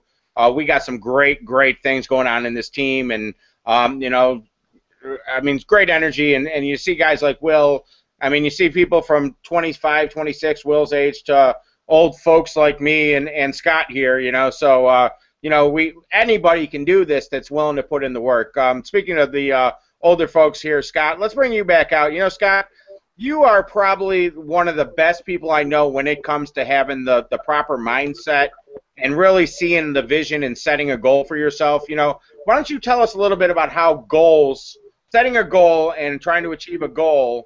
we got some great things going on in this team, and I mean, it's great energy, and you see guys like Will. I mean, you see people from 25, 26, Will's age, to old folks like me and Scott here, So, anybody can do this that's willing to put in the work. Speaking of the older folks here, Scott, let's bring you back out. Scott, you are probably one of the best people I know when it comes to having the proper mindset and really seeing the vision and setting a goal for yourself. Why don't you tell us a little bit about how setting a goal and trying to achieve a goal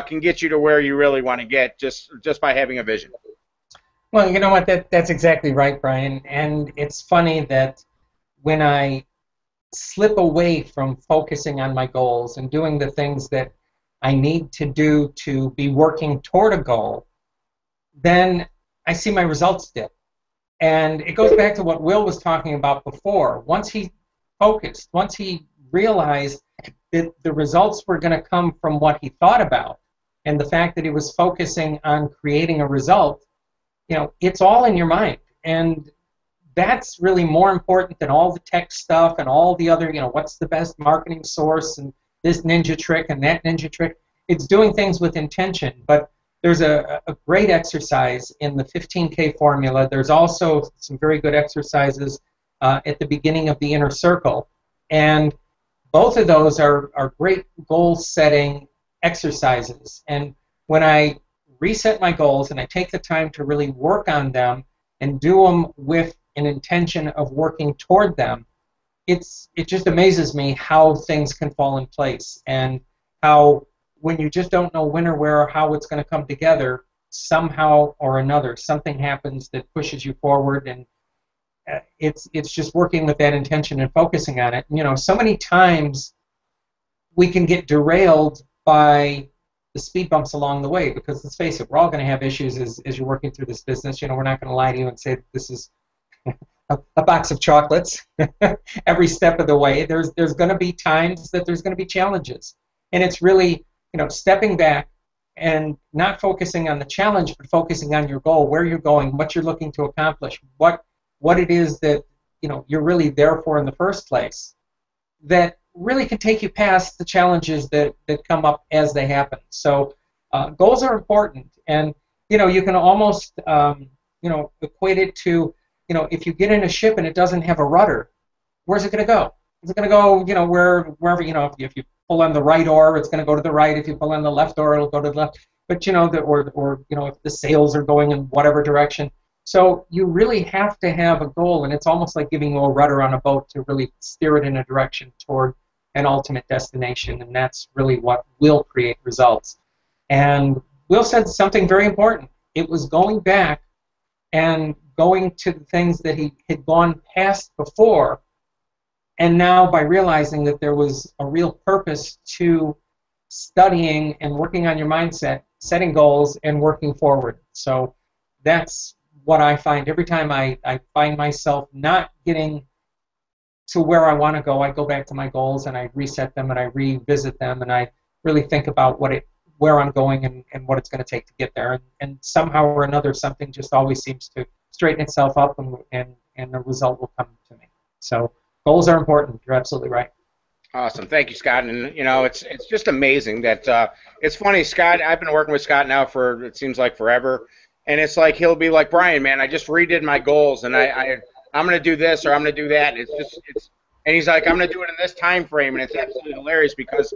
can get you to where you really want to get just by having a vision. Well, you know what? That's exactly right, Brian. And it's funny that when I slip away from focusing on my goals and doing the things that I need to do to be working toward a goal, then I see my results dip. And it goes back to what Will was talking about before. Once he focused, once he realized that the results were going to come from what he thought about, and the fact that he was focusing on creating a result, it's all in your mind. And that's really more important than all the tech stuff and all the other, what's the best marketing source and this ninja trick and that ninja trick. It's doing things with intention. But there's a great exercise in the 15K formula. There's also some very good exercises at the beginning of the inner circle. And both of those are great goal-setting exercises. And when I reset my goals and I take the time to really work on them and do them with an intention of working toward them, it just amazes me how things can fall in place, and how when you just don't know when or where or how it's going to come together, somehow or another something happens that pushes you forward. And it's just working with that intention and focusing on it. So many times we can get derailed by the speed bumps along the way, because let's face it, we're all going to have issues as you're working through this business. We're not going to lie to you and say this is a box of chocolates every step of the way. There's going to be times that there's going to be challenges, and it's really stepping back and not focusing on the challenge, but focusing on your goal, where you're going, what you're looking to accomplish, what it is that you're really there for in the first place, that really can take you past the challenges that come up as they happen. So goals are important, and you can almost equate it to if you get in a ship and it doesn't have a rudder, where's it going to go? Is it going to go wherever if you pull on the right oar, it's going to go to the right. If you pull on the left oar, it'll go to the left. But if the sails are going in whatever direction. So you really have to have a goal, and it's almost like giving you a rudder on a boat to really steer it in a direction toward an ultimate destination, and that's really what will create results. And Will said something very important. It was going back and going to the things that he had gone past before, and now by realizing that there was a real purpose to studying and working on your mindset, setting goals, and working forward. So that's what I find every time I find myself not getting to where I want to go. I go back to my goals and I reset them and I revisit them, and I really think about where I'm going and what it's going to take to get there. And somehow or another, something just always seems to straighten itself up, and the result will come to me. So goals are important. You're absolutely right. Awesome. Thank you, Scott. And, it's just amazing that it's funny, Scott, I've been working with Scott now for, it seems like forever. And it's like he'll be like, Brian, man, I just redid my goals, and I'm going to do this or I'm going to do that. And he's like, I'm going to do it in this time frame, and it's absolutely hilarious because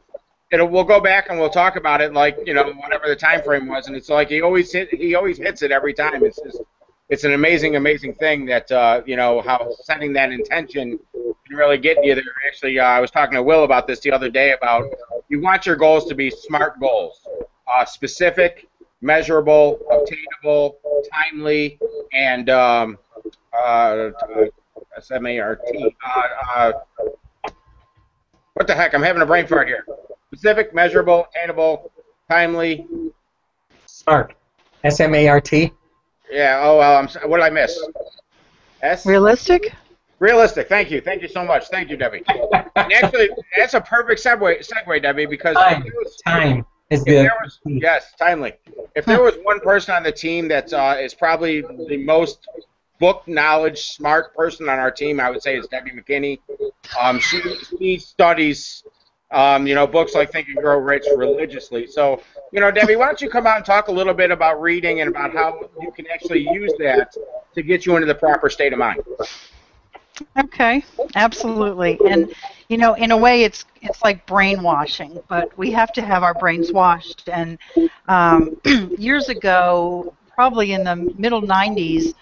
we'll go back and we'll talk about it like, whatever the time frame was, and it's like he always hits it every time. It's an amazing thing that how setting that intention, can really get you there. Actually, I was talking to Will about this the other day about you want your goals to be SMART goals, specific, measurable, obtainable, timely, and SMART. What the heck? I'm having a brain fart here. Specific, measurable, attainable, timely. SMART. S-M-A-R-T. Yeah. Oh well. What did I miss? Realistic? Realistic. Thank you. Thank you so much. Thank you, Debbie. And actually, that's a perfect segue, Debbie, because Time is yes, timely. If there was one person on the team that is probably the most book knowledge smart person on our team, I would say it's Debbie McKinney. She studies books like Think and Grow Rich religiously. So, Debbie, why don't you come out and talk a little bit about reading and about how you can actually use that to get you into the proper state of mind. Okay, absolutely. And in a way, it's like brainwashing, but we have to have our brains washed. And years ago, probably in the middle 90s,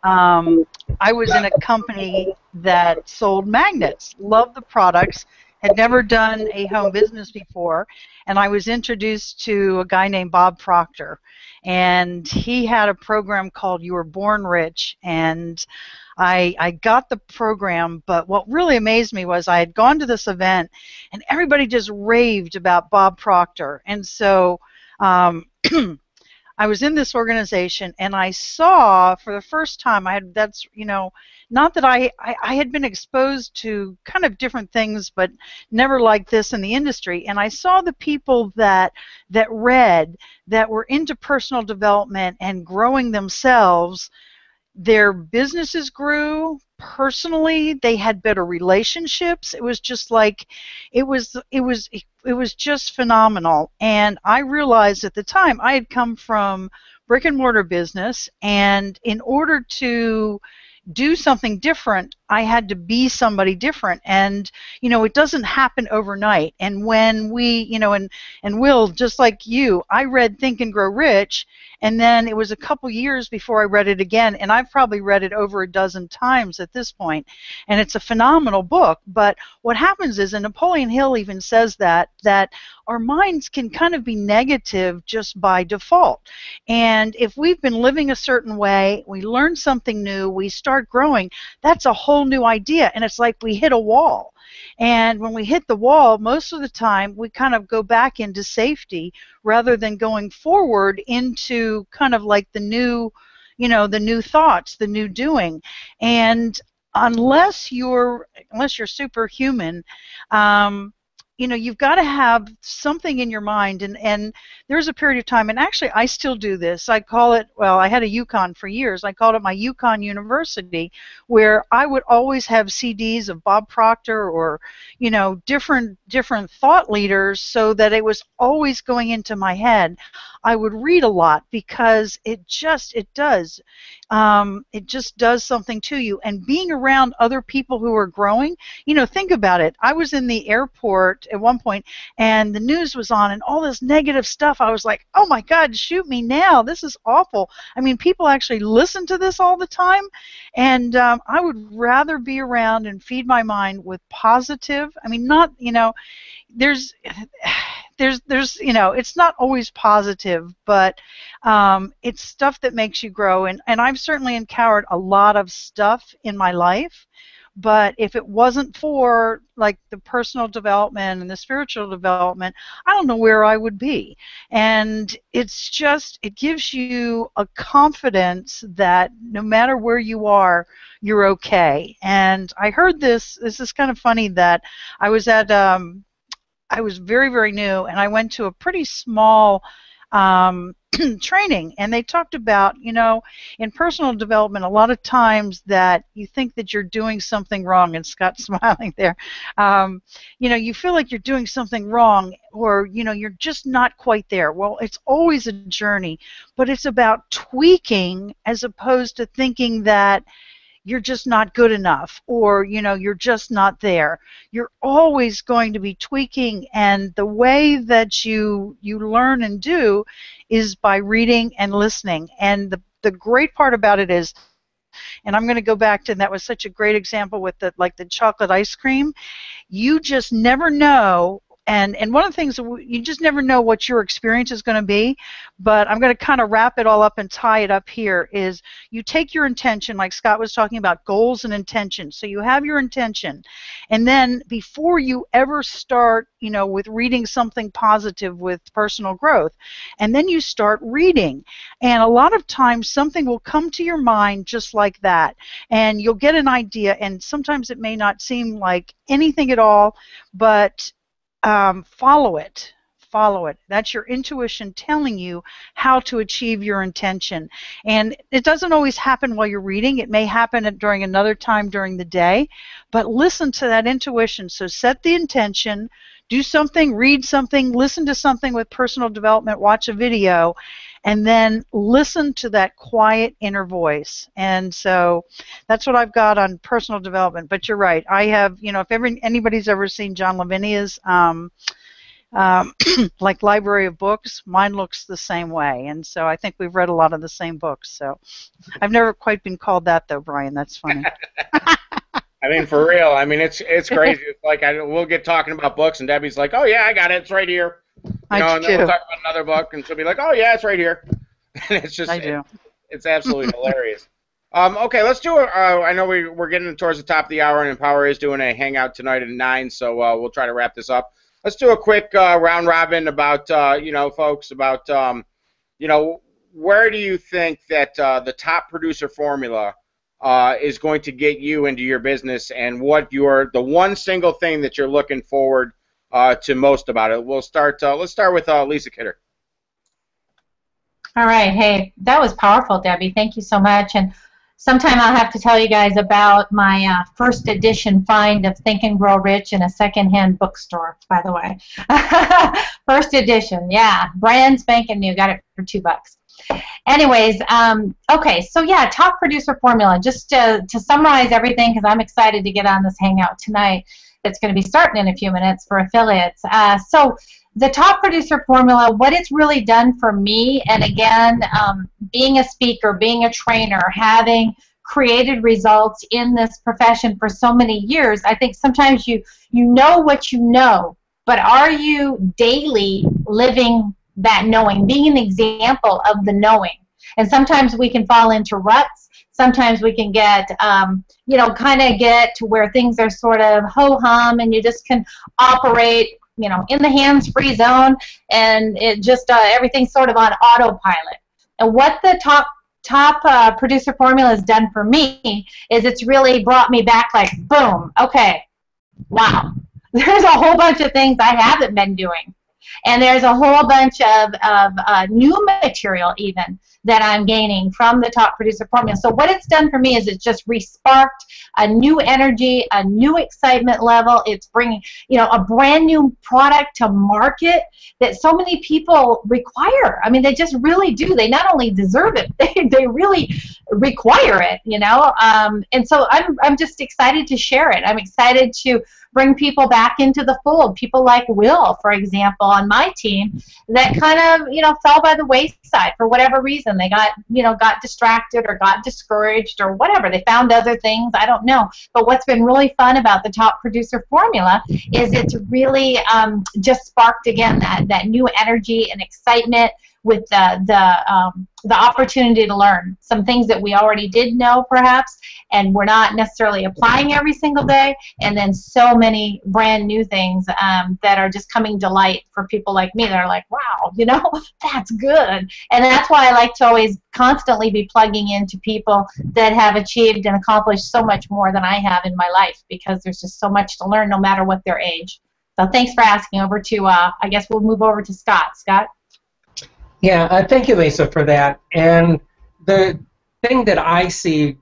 I was in a company that sold magnets. Loved the products. Had never done a home business before, and I was introduced to a guy named Bob Proctor, and he had a program called You Were Born Rich, and I got the program, but what really amazed me was I had gone to this event, and everybody just raved about Bob Proctor, and so I was in this organization, and I saw for the first time, not that I had been exposed to kind of different things, but never like this in the industry, and I saw the people that read, that were into personal development and growing themselves. Their businesses grew personally. They had better relationships. It was just like, it was just phenomenal. And I realized at the time I had come from brick and mortar business, and in order to do something different, I had to be somebody different, and it doesn't happen overnight. And when we, and Will, just like you, I read Think and Grow Rich, and then it was a couple years before I read it again, and I've probably read it over a dozen times at this point, and it's a phenomenal book. But what happens is, and Napoleon Hill even says that our minds can kind of be negative just by default. And if we've been living a certain way, we learn something new, we start growing, that's a whole new idea, and it's like we hit a wall. And when we hit the wall, most of the time we kind of go back into safety rather than going forward into kind of like the new thoughts, the new doing. And unless you're superhuman, you've got to have something in your mind, and there's a period of time, and actually I still do this. I call it, I had a Yukon for years. I called it my Yukon University, where I would always have CDs of Bob Proctor or, different thought leaders, so that it was always going into my head. I would read a lot because it just does something to you. And being around other people who are growing, think about it. I was in the airport at one point, and the news was on, and all this negative stuff. I was like, oh my God, shoot me now. This is awful. I mean, people actually listen to this all the time, and I would rather be around and feed my mind with positive. I mean, not, there's it's not always positive, but it's stuff that makes you grow. And I've certainly encountered a lot of stuff in my life, but if it wasn't for like the personal development and the spiritual development, I don't know where I would be. And it's just, it gives you a confidence that no matter where you are, you're okay. And I heard this is kind of funny, that I was at I was very, very new, and I went to a pretty small training, and they talked about, in personal development, a lot of times that you think that you're doing something wrong, and Scott's smiling there, you feel like you're doing something wrong, or, you're just not quite there. Well, it's always a journey, but it's about tweaking as opposed to thinking that you're just not good enough, or you're just not there. You're always going to be tweaking, and the way that you learn and do is by reading and listening. And the great part about it is And I'm going to go back to, that was such a great example with the chocolate ice cream. You just never know. And one of the things, you just never know what your experience is going to be, but I'm going to kind of wrap it all up and tie it up here, is you take your intention, like Scott was talking about, goals and intentions. So you have your intention, and then before you ever start, with reading something positive with personal growth, and then you start reading, and a lot of times something will come to your mind just like that, and you'll get an idea, and sometimes it may not seem like anything at all, but follow it. Follow it. That's your intuition telling you how to achieve your intention. And it doesn't always happen while you're reading. It may happen during another time during the day. But listen to that intuition. So set the intention, do something, read something, listen to something with personal development, watch a video, and then listen to that quiet inner voice. And so that's what I've got on personal development. But you're right. I have, if anybody's ever seen John Lavinia's like library of books, mine looks the same way. And so I think we've read a lot of the same books. So I've never quite been called that, though, Brian. That's funny. I mean, for real. I mean, it's crazy. It's like we'll get talking about books, and Debbie's like, "Oh yeah, I got it. It's right here." And then we'll talk about another book, and she'll be like, "Oh yeah, it's right here." And it's just, it's absolutely hilarious. Okay, let's do it. I know we're getting towards the top of the hour, and Empower is doing a hangout tonight at 9, so we'll try to wrap this up. Let's do a quick round robin about, folks, about, where do you think that the top producer formula is going to get you into your business, and what the one single thing that you're looking forward to most about it? We'll start. Let's start with Lisa Kidder. All right. Hey, that was powerful, Debbie. Thank you so much. And sometime I'll have to tell you guys about my first edition find of Think and Grow Rich in a secondhand bookstore, by the way. First edition, yeah. Brand spanking new. Got it for $2. Anyways, okay, so yeah, top producer formula. Just to summarize everything, because I'm excited to get on this hangout tonight that's going to be starting in a few minutes for affiliates. So the top producer formula, what it's really done for me, and again, being a speaker, being a trainer, having created results in this profession for so many years, I think sometimes you know what you know, but are you daily living that knowing, being an example of the knowing? And sometimes we can fall into ruts. Sometimes we can get, kind of get to where things are sort of ho-hum, and you just can operate, in the hands-free zone, and it just everything's sort of on autopilot. And what the top producer formula has done for me is it's really brought me back, like, boom, okay, wow, there's a whole bunch of things I haven't been doing. And there's a whole bunch of new material even that I'm gaining from the top producer formula. So what it's done for me is it's just re-sparked a new energy, a new excitement level. It's bringing, a brand new product to market that so many people require. I mean, they just really do. They not only deserve it, they really require it, And so I'm just excited to share it. I'm excited to bring people back into the fold. People like Will, for example, on my team, that kind of, fell by the wayside for whatever reason. They got distracted or got discouraged or whatever. They found other things. I don't know. But what's been really fun about the top producer formula is it's really just sparked again that new energy and excitement with the opportunity to learn some things that we already did know, perhaps, and we're not necessarily applying every single day, and then so many brand new things that are just coming to light for people like me that are like, wow, that's good. And that's why I like to always constantly be plugging into people that have achieved and accomplished so much more than I have in my life, because there's just so much to learn no matter what their age. So thanks for asking. Over to, I guess we'll move over to Scott. Scott? Yeah, thank you, Lisa, for that. And the thing that I see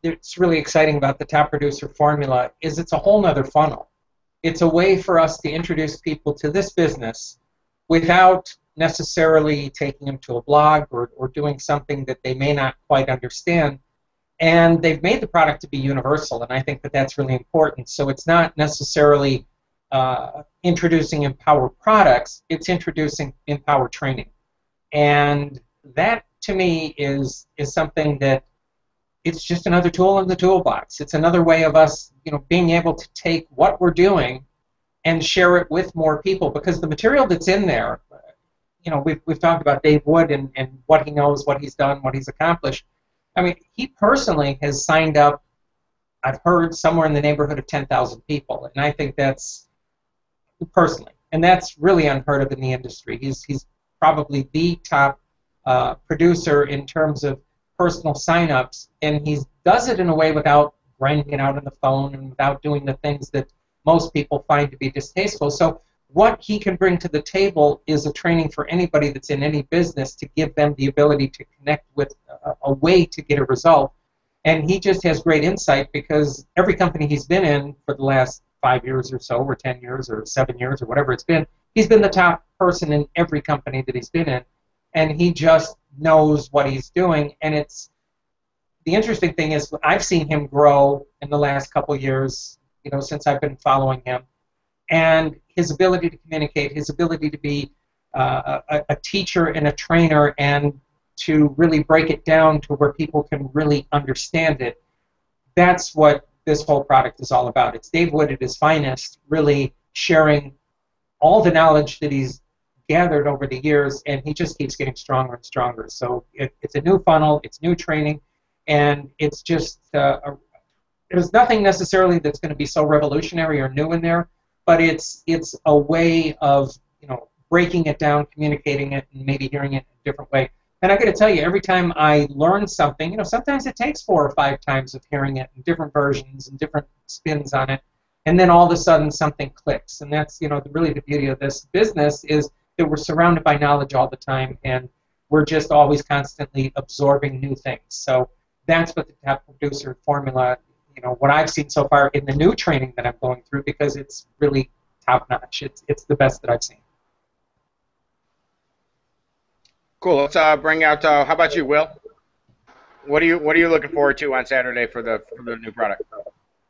that's really exciting about the top producer formula is it's a whole nother funnel. It's a way for us to introduce people to this business without necessarily taking them to a blog or doing something that they may not quite understand. And they've made the product to be universal, and I think that that's really important. So it's not necessarily introducing Empower products, it's introducing Empower training. And that, to me, is something that it's just another tool in the toolbox. It's another way of us, being able to take what we're doing and share it with more people, because the material that's in there, we've talked about Dave Wood and what he knows, what he's done, what he's accomplished. I mean, he personally has signed up, I've heard, somewhere in the neighborhood of 10,000 people, and I think that's, personally, and that's really unheard of in the industry. He's probably the top producer in terms of personal sign-ups, and he does it in a way without grinding it out on the phone and without doing the things that most people find to be distasteful. So what he can bring to the table is a training for anybody that's in any business to give them the ability to connect with a way to get a result. And he just has great insight, because every company he's been in for the last 5 years or so, or 10 years, or 7 years, or whatever it's been, he's been the top person in every company that he's been in. And he just knows what he's doing. And it's the interesting thing is, I've seen him grow in the last couple of years, since I've been following him. And his ability to communicate, his ability to be a teacher and a trainer, and to really break it down to where people can really understand it, that's what this whole product is all about. It's Dave Wood at his finest, really sharing all the knowledge that he's gathered over the years, and he just keeps getting stronger and stronger. So it's a new funnel, it's new training, and it's just there's nothing necessarily that's going to be so revolutionary or new in there, but it's a way of breaking it down, communicating it, and maybe hearing it in a different way. And I got to tell you, every time I learn something, sometimes it takes 4 or 5 times of hearing it in different versions and different spins on it, and then all of a sudden something clicks. And that's really the beauty of this business, is that we're surrounded by knowledge all the time, and we're just always constantly absorbing new things. So that's what the top producer formula, what I've seen so far in the new training that I'm going through, because it's really top notch. It's the best that I've seen. Cool. Let's bring out. How about you, Will? What are you looking forward to on Saturday for the new product?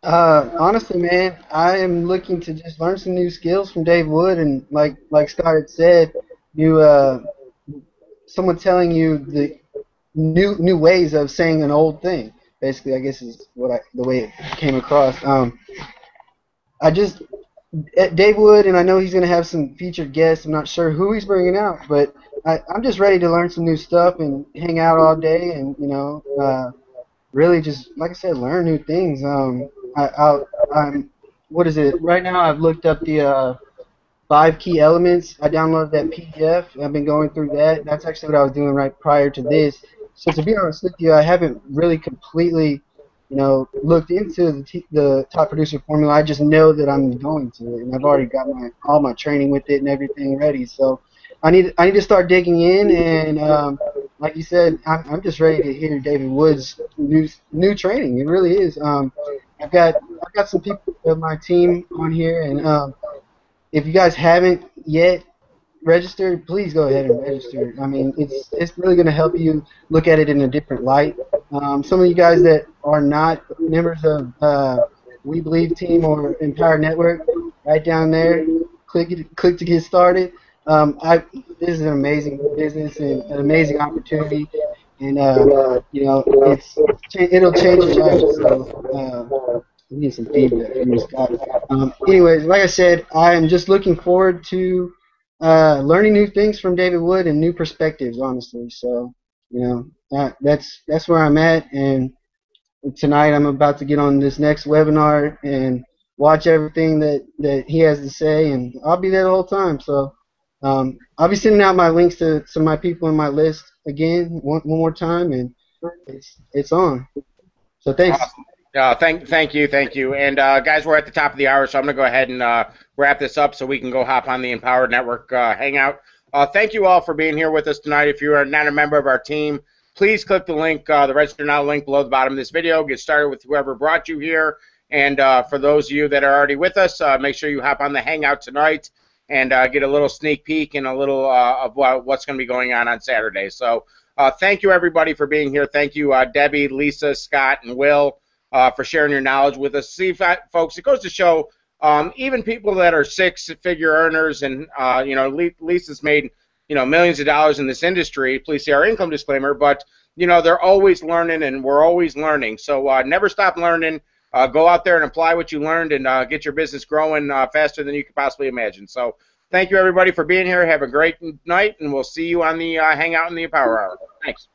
Honestly, man, I am looking to just learn some new skills from Dave Wood, and like Scott had said, someone telling you the new ways of saying an old thing. Basically, I guess is the way it came across. Dave Wood, and I know he's going to have some featured guests. I'm not sure who he's bringing out, but I'm just ready to learn some new stuff and hang out all day, and really just, like I said, learn new things. I'm what is it? Right now, I've looked up the 5 key elements. I downloaded that PDF. I've been going through that. That's actually what I was doing right prior to this. So to be honest with you, I haven't really completely, looked into the top producer formula. I just know that I'm going to it, and I've already got all my training with it and everything ready. So I need to start digging in, and like you said, I'm just ready to hear David Wood's new training. It really is. I've got some people of my team on here, and if you guys haven't yet registered, please go ahead and register. I mean, it's really going to help you look at it in a different light. Some of you guys that are not members of We Believe Team or Empower Network, right down there, click to get started. This is an amazing business and an amazing opportunity, and it'll change your life. So we need some feedback from Scott. Anyways, like I said, I am just looking forward to learning new things from David Wood and new perspectives, honestly. So, that's where I'm at, and tonight I'm about to get on this next webinar and watch everything that he has to say, and I'll be there the whole time. So I'll be sending out my links to some of my people in my list again one more time, and it's on. So thanks. Awesome. Thank you. And guys, we're at the top of the hour, so I'm going to go ahead and wrap this up so we can go hop on the Empowered Network Hangout. Thank you all for being here with us tonight. If you are not a member of our team, please click the link, the Register Now link below the bottom of this video. Get started with whoever brought you here. And for those of you that are already with us, make sure you hop on the Hangout tonight and get a little sneak peek and a little of what's going to be going on Saturday. So thank you, everybody, for being here. Thank you, Debbie, Lisa, Scott, and Will, for sharing your knowledge with us. See, folks, it goes to show even people that are 6-figure earners, and Lisa's made millions of dollars in this industry. Please see our income disclaimer. But you know, they're always learning, and we're always learning. So never stop learning. Go out there and apply what you learned, and get your business growing faster than you could possibly imagine. So thank you, everybody, for being here. Have a great night, and we'll see you on the Hangout in the Power Hour. Thanks.